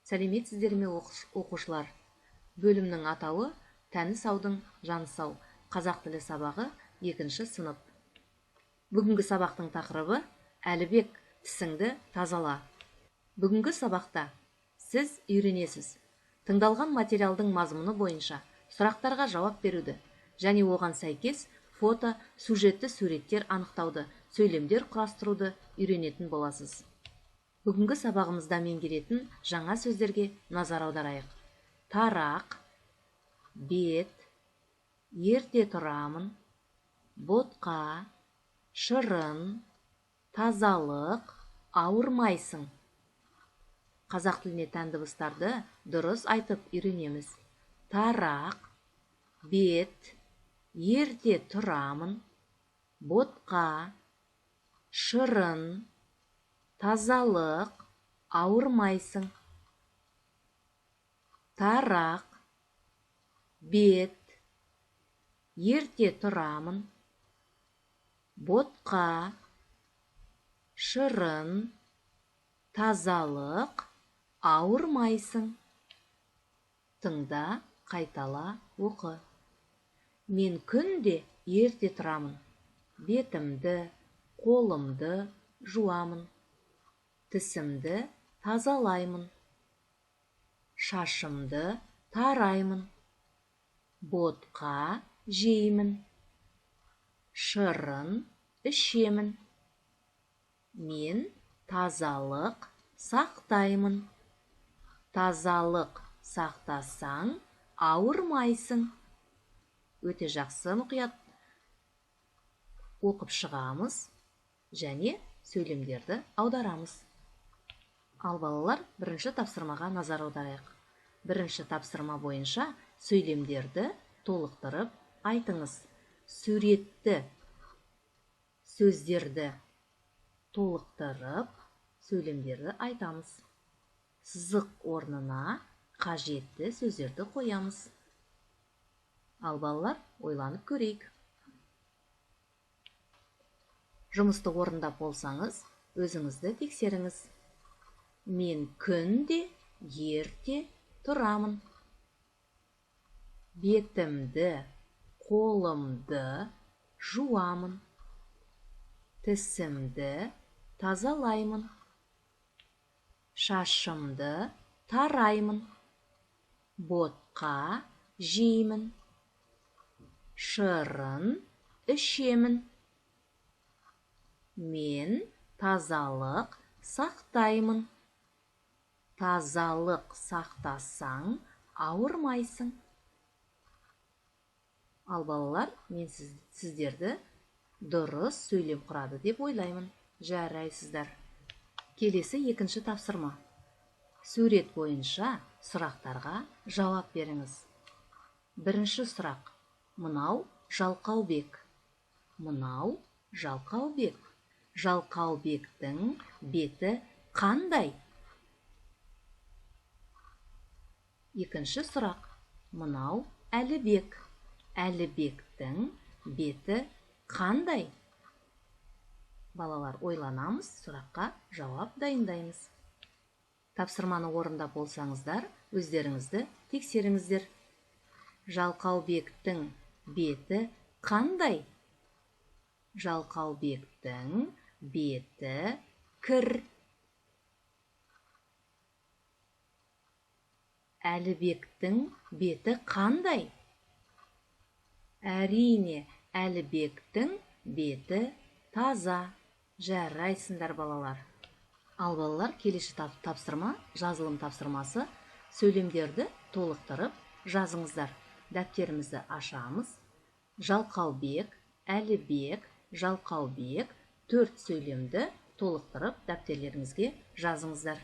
Сәлеметсіздер ме оқушылар? Бөлімнің атауы «Тәні саудың жаны сау» қазақ тілі сабағы 2-ші сынып. Бүгінгі сабақтың тақырыбы «Әлібек, тісіңді тазала». Бүгінгі сабақта сіз үйренесіз. Тыңдалған материалдың мазмұны бойынша сұрақтарға жауап беруді және оған сәйкес фото, сюжетті суреттер анықтауды, сөйлемдер құрастыруды үйренетін боласыз. Бүгінгі сабағымызда меңгеретін жаңа сөздерге назар аударайық. Тарақ, бет, ерте тұрамын, ботқа, шырын, тазалық, ауырмайсың. Қазақ тіліне тән дыбыстарды дұрыс айтып үйренеміз. Тарақ, бет, ерте тұрамын, ботқа, шырын, тазалық, ауырмайсың. Тарақ, бет, ерте тұрамын, ботқа, шырын, тазалық, ауырмайсың. Тыңда, қайтала, оқы. Мен күнде ерте тұрамын. Бетімді, қолымды жуамын. Тісімді тазалаймын. Шашымды тараймын. Ботқа жеймін. Шырын ішемін. Мен тазалық сақтаймын. Тазалық сақтасаң, ауырмайсың. Өте жақсы, мұқият оқып шығамыз және сөйлемдерді аударамыз. Ал балалар, бірінші тапсырмаға назар аударайық. Бірінші тапсырма бойынша сөйлемдерді толықтырып айтыңыз. Суретті сөздерді толықтырып сөйлемдерді айтамыз. Сызық орнына қажетті сөздерді қоямыз. Ал балалар, ойланып көрейік. Жұмысты орындап болсаңыз, өзіңізді тексеріңіз. Мен күнде ерте тұрамын. Бетімді, қолымды жуамын. Тісімді тазалаймын. Шашымды тараймын. Ботқа жеймін. Шырын ішемін. Мен тазалық сақтаймын. Тазалық сақтасаң, ауырмайсың. Ал балалар, мен сіздерді дұрыс сөйлем құрады деп ойлаймын. Жарайсыздар. Келесі 2-ші тапсырма. Сурет бойынша сұрақтарға жауап беріңіз. Бірінші сұрақ. Мынау Жалқаубек. Мынау Жалқаубек. Жалқаубектің беті қандай? Екінші сұрақ. Мынау Әлібек. Әлібектің беті қандай? Балалар, ойланамыз, сұраққа жауап дайындаймыз. Тапсырманы орындап болсаңыздар, өздеріңізді тексеріңіздер. Жалқаубектің беті қандай? Жалқаубектің беті кір. Әлібектің беті қандай? Әрине, Әлібектің беті таза. Жарайсыңдар балалар. Ал балалар, келесі тапсырма, жазылым тапсырмасы. Сөйлемдерді толықтырып жазыңыздар. Дәптерімізді ашамыз. Жалқаубек, Әлібек, Жалқаубек 4 сөйлемді толықтырып дәптерлеріңізге жазыңыздар.